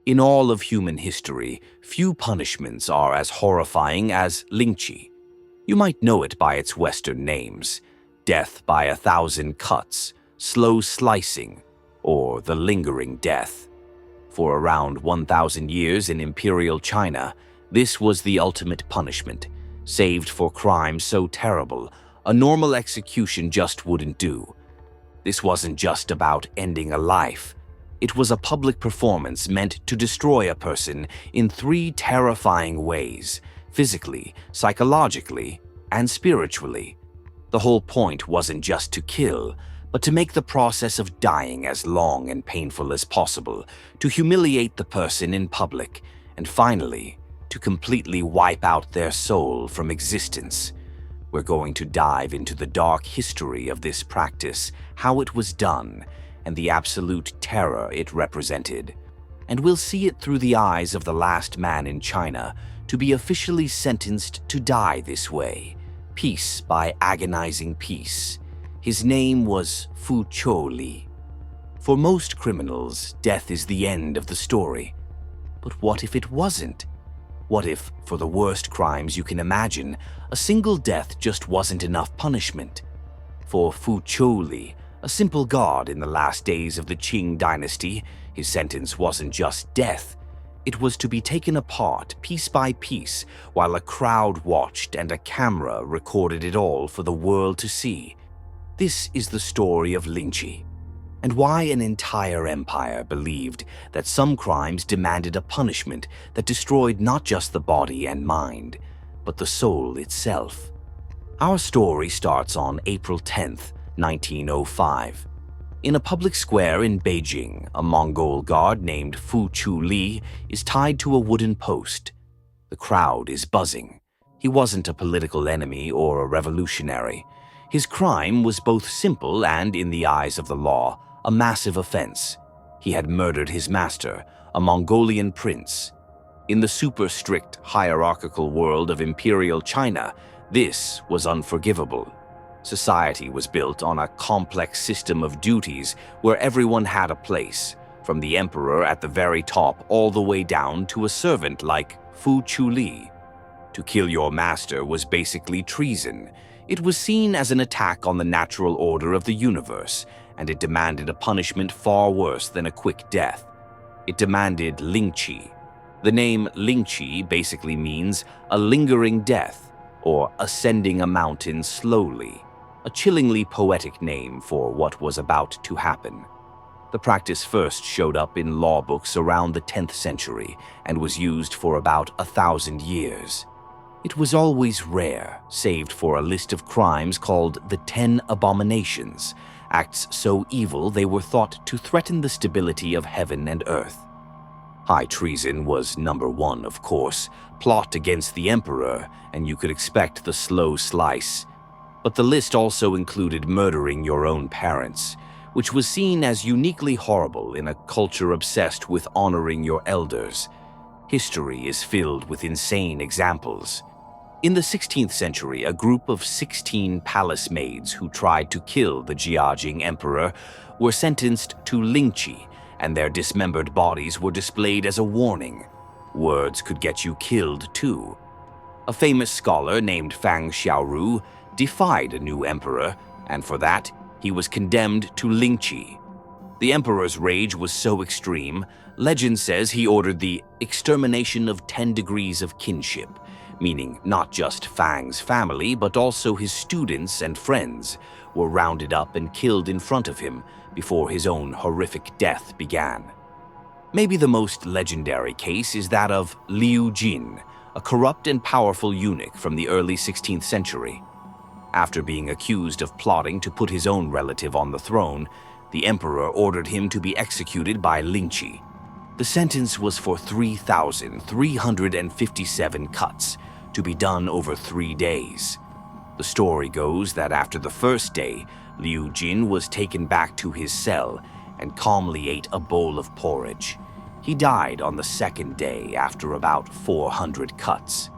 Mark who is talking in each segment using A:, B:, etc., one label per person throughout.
A: In all of human history, few punishments are as horrifying as Lingchi. You might know it by its Western names: death by 1,000 cuts, slow slicing, or the lingering death. For around 1,000 years in Imperial China, this was the ultimate punishment, saved for crimes so terrible, a normal execution just wouldn't do. This wasn't just about ending a life. It was a public performance meant to destroy a person in 3 terrifying ways: physically, psychologically, and spiritually. The whole point wasn't just to kill, but to make the process of dying as long and painful as possible, to humiliate the person in public, and finally, to completely wipe out their soul from existence. We're going to dive into the dark history of this practice, how it was done, and the absolute terror it represented. And we'll see it through the eyes of the last man in China to be officially sentenced to die this way, piece by agonizing piece. His name was Fou-tchou-li. For most criminals, death is the end of the story. But what if it wasn't? What if, for the worst crimes you can imagine, a single death just wasn't enough punishment? For Fou-tchou-li, a simple god in the last days of the Qing Dynasty, his sentence wasn't just death. It was to be taken apart piece by piece while a crowd watched and a camera recorded it all for the world to see. This is the story of Lingchi, and why an entire empire believed that some crimes demanded a punishment that destroyed not just the body and mind, but the soul itself. Our story starts on April 10th, 1905. In a public square in Beijing, a Mongol guard named Fou-tchou-li is tied to a wooden post. The crowd is buzzing. He wasn't a political enemy or a revolutionary. His crime was both simple and, in the eyes of the law, a massive offense. He had murdered his master, a Mongolian prince. In the super-strict, hierarchical world of Imperial China, this was unforgivable. Society was built on a complex system of duties where everyone had a place, from the emperor at the very top all the way down to a servant like Fou-tchou-li. To kill your master was basically treason. It was seen as an attack on the natural order of the universe, and it demanded a punishment far worse than a quick death. It demanded Lingchi. The name Lingchi basically means a lingering death, or ascending a mountain slowly, a chillingly poetic name for what was about to happen. The practice first showed up in law books around the 10th century and was used for about 1,000 years. It was always rare, saved for a list of crimes called the 10 Abominations, acts so evil they were thought to threaten the stability of heaven and earth. High treason was number 1, of course, plot against the emperor, and you could expect the slow slice. But the list also included murdering your own parents, which was seen as uniquely horrible in a culture obsessed with honoring your elders. History is filled with insane examples. In the 16th century, a group of 16 palace maids who tried to kill the Jiajing emperor were sentenced to Lingchi, and their dismembered bodies were displayed as a warning. Words could get you killed, too. A famous scholar named Fang Xiaoru defied a new emperor, and for that, he was condemned to Lingchi. The emperor's rage was so extreme, legend says he ordered the extermination of 10 degrees of kinship, meaning not just Fang's family, but also his students and friends, were rounded up and killed in front of him before his own horrific death began. Maybe the most legendary case is that of Liu Jin, a corrupt and powerful eunuch from the early 16th century. After being accused of plotting to put his own relative on the throne, the emperor ordered him to be executed by Lingchi. The sentence was for 3,357 cuts, to be done over 3 days. The story goes that after the first day, Liu Jin was taken back to his cell and calmly ate a bowl of porridge. He died on the second day after about 400 cuts.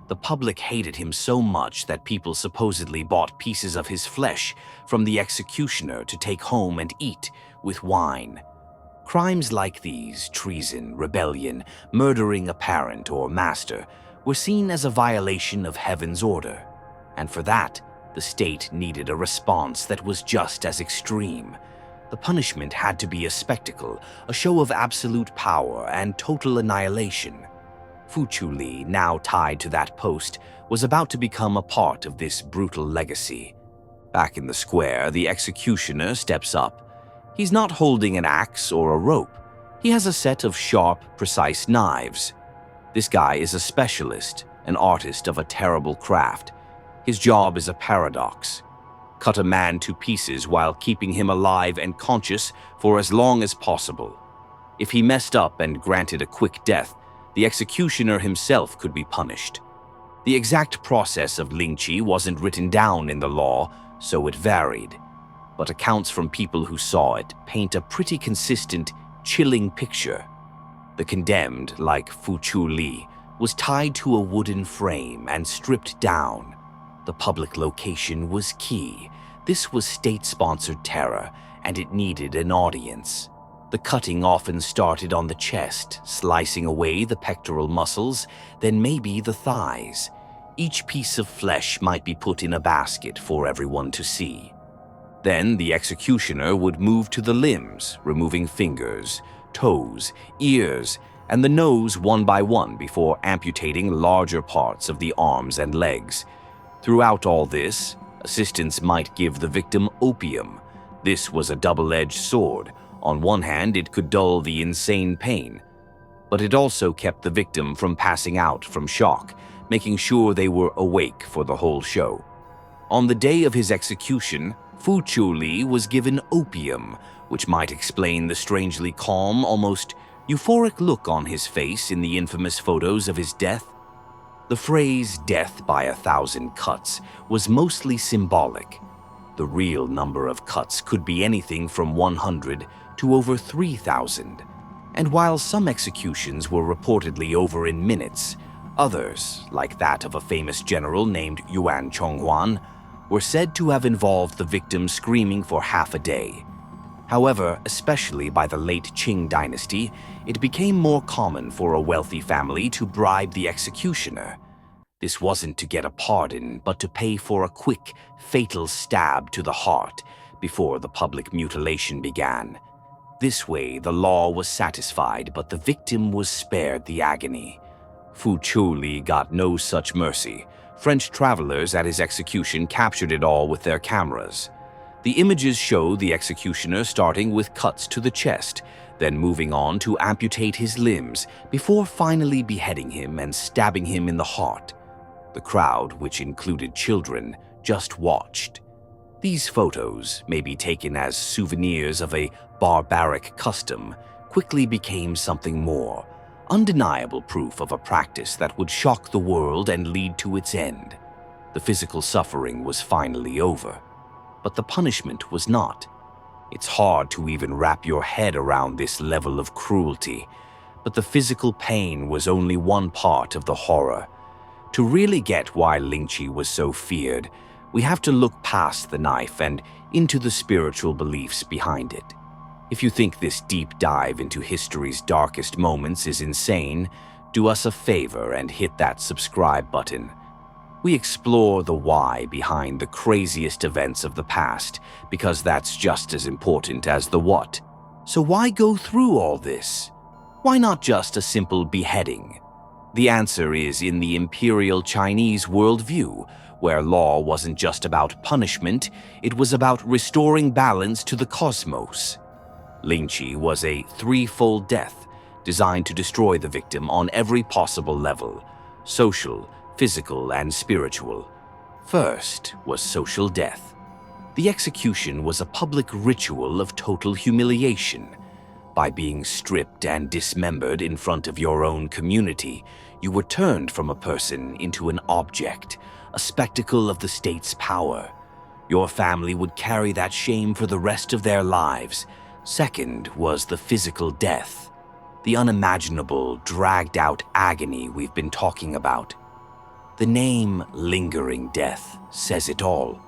A: The public hated him so much that people supposedly bought pieces of his flesh from the executioner to take home and eat with wine. Crimes like these, treason, rebellion, murdering a parent or master, were seen as a violation of heaven's order. And for that, the state needed a response that was just as extreme. The punishment had to be a spectacle, a show of absolute power and total annihilation. Fou-tchou-li, now tied to that post, was about to become a part of this brutal legacy. Back in the square, the executioner steps up. He's not holding an axe or a rope. He has a set of sharp, precise knives. This guy is a specialist, an artist of a terrible craft. His job is a paradox. Cut a man to pieces while keeping him alive and conscious for as long as possible. If he messed up and granted a quick death, the executioner himself could be punished. The exact process of Lingchi wasn't written down in the law, so it varied. But accounts from people who saw it paint a pretty consistent, chilling picture. The condemned, like Fou-tchou-li, was tied to a wooden frame and stripped down. The public location was key. This was state-sponsored terror, and it needed an audience. The cutting often started on the chest, slicing away the pectoral muscles, then maybe the thighs. Each piece of flesh might be put in a basket for everyone to see. Then the executioner would move to the limbs, removing fingers, toes, ears, and the nose one by one before amputating larger parts of the arms and legs. Throughout all this, assistants might give the victim opium. This was a double-edged sword. On one hand, it could dull the insane pain, but it also kept the victim from passing out from shock, making sure they were awake for the whole show. On the day of his execution, Fou-tchou-li was given opium, which might explain the strangely calm, almost euphoric look on his face in the infamous photos of his death. The phrase "death by 1,000 cuts" was mostly symbolic. The real number of cuts could be anything from 100 to over 3,000. And while some executions were reportedly over in minutes, others, like that of a famous general named Yuan Chonghuan, were said to have involved the victim screaming for half a day. However, especially by the late Qing Dynasty, it became more common for a wealthy family to bribe the executioner. This wasn't to get a pardon, but to pay for a quick, fatal stab to the heart before the public mutilation began. This way, the law was satisfied, but the victim was spared the agony. Fou-tchou-li got no such mercy. French travelers at his execution captured it all with their cameras. The images show the executioner starting with cuts to the chest, then moving on to amputate his limbs, before finally beheading him and stabbing him in the heart. The crowd, which included children, just watched. These photos, maybe taken as souvenirs of a barbaric custom, quickly became something more. Undeniable proof of a practice that would shock the world and lead to its end. The physical suffering was finally over, but the punishment was not. It's hard to even wrap your head around this level of cruelty, but the physical pain was only one part of the horror. To really get why Lingchi was so feared, we have to look past the knife and into the spiritual beliefs behind it. If you think this deep dive into history's darkest moments is insane, do us a favor and hit that subscribe button. We explore the why behind the craziest events of the past, because that's just as important as the what. So why go through all this? Why not just a simple beheading? The answer is in the imperial Chinese worldview, where law wasn't just about punishment, it was about restoring balance to the cosmos. Lingchi was a threefold death, designed to destroy the victim on every possible level: social, physical, and spiritual. First was social death. The execution was a public ritual of total humiliation. By being stripped and dismembered in front of your own community, you were turned from a person into an object, a spectacle of the state's power. Your family would carry that shame for the rest of their lives. Second was the physical death, the unimaginable, dragged-out agony we've been talking about. The name lingering death says it all.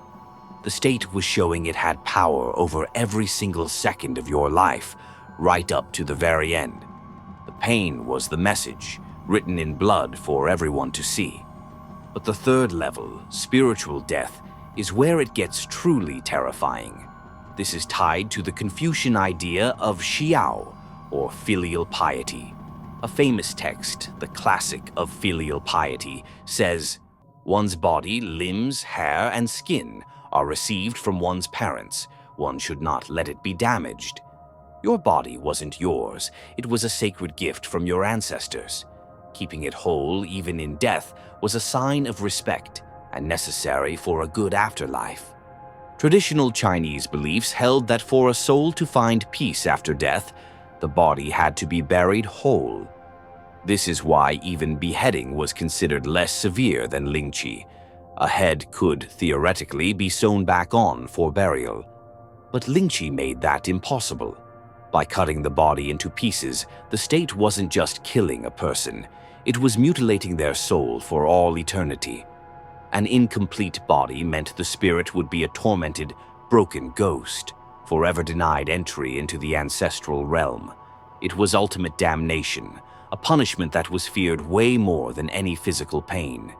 A: The state was showing it had power over every single second of your life, right up to the very end. The pain was the message, written in blood for everyone to see. But the third level, spiritual death, is where it gets truly terrifying. This is tied to the Confucian idea of xiao, or filial piety. A famous text, the classic of filial piety, says, "One's body, limbs, hair, and skin are received from one's parents. One should not let it be damaged. Your body wasn't yours. It was a sacred gift from your ancestors. Keeping it whole, even in death, was a sign of respect and necessary for a good afterlife." Traditional Chinese beliefs held that for a soul to find peace after death, the body had to be buried whole. This is why even beheading was considered less severe than Lingchi. A head could, theoretically, be sewn back on for burial. But Lingchi made that impossible. By cutting the body into pieces, the state wasn't just killing a person, it was mutilating their soul for all eternity. An incomplete body meant the spirit would be a tormented, broken ghost, forever denied entry into the ancestral realm. It was ultimate damnation, a punishment that was feared way more than any physical pain.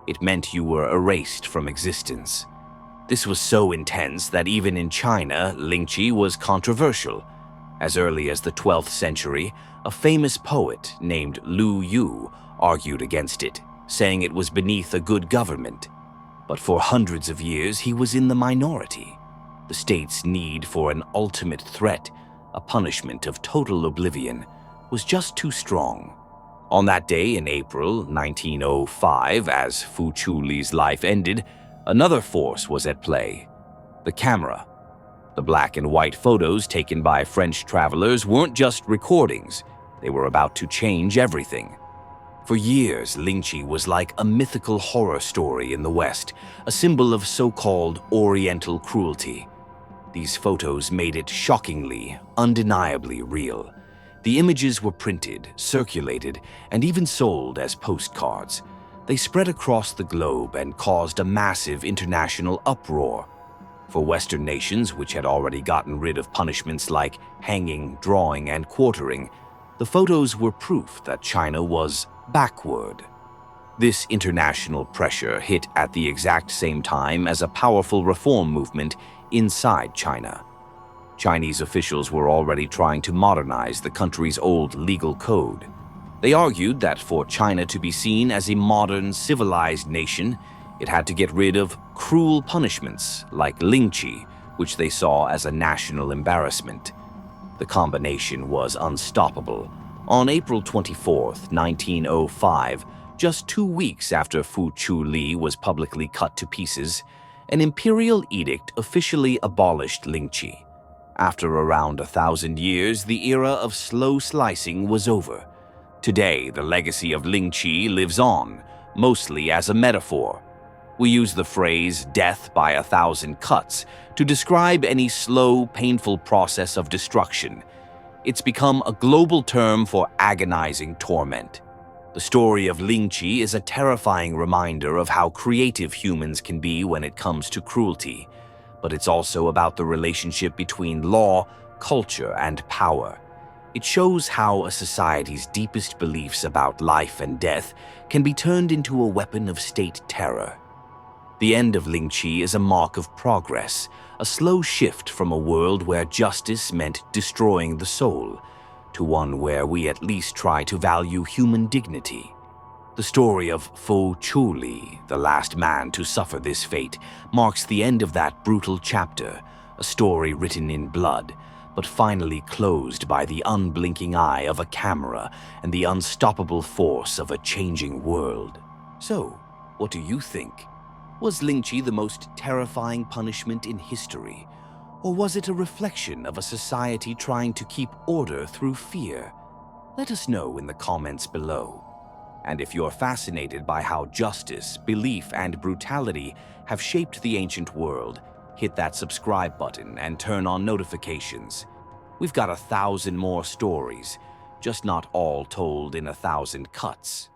A: It meant you were erased from existence. This was so intense that even in China, Lingchi was controversial. As early as the 12th century, a famous poet named Lu Yu argued against it, saying it was beneath a good government. But for hundreds of years, he was in the minority. The state's need for an ultimate threat, a punishment of total oblivion, was just too strong. On that day in April 1905, as Fou-tchou-li's life ended, another force was at play: the camera. The black and white photos taken by French travelers weren't just recordings, they were about to change everything. For years, Lingchi was like a mythical horror story in the West, a symbol of so-called Oriental cruelty. These photos made it shockingly, undeniably real. The images were printed, circulated, and even sold as postcards. They spread across the globe and caused a massive international uproar. For Western nations, which had already gotten rid of punishments like hanging, drawing, and quartering, the photos were proof that China was backward. This international pressure hit at the exact same time as a powerful reform movement inside China. Chinese officials were already trying to modernize the country's old legal code. They argued that for China to be seen as a modern, civilized nation, it had to get rid of cruel punishments like Lingchi, which they saw as a national embarrassment. The combination was unstoppable. On April 24, 1905, just 2 weeks after Fou-tchou-li was publicly cut to pieces, an imperial edict officially abolished Lingchi. After around 1,000 years, the era of slow slicing was over. Today, the legacy of Lingchi lives on, mostly as a metaphor. We use the phrase "death by 1,000 cuts" to describe any slow, painful process of destruction. It's become a global term for agonizing torment. The story of Lingchi is a terrifying reminder of how creative humans can be when it comes to cruelty. But it's also about the relationship between law, culture, and power. It shows how a society's deepest beliefs about life and death can be turned into a weapon of state terror. The end of Lingchi is a mark of progress, a slow shift from a world where justice meant destroying the soul, to one where we at least try to value human dignity. The story of Fou-tchou-li, the last man to suffer this fate, marks the end of that brutal chapter, a story written in blood, but finally closed by the unblinking eye of a camera and the unstoppable force of a changing world. So, what do you think? Was Lingchi the most terrifying punishment in history? Or was it a reflection of a society trying to keep order through fear? Let us know in the comments below. And if you're fascinated by how justice, belief, and brutality have shaped the ancient world, hit that subscribe button and turn on notifications. We've got 1,000 more stories, just not all told in 1,000 cuts.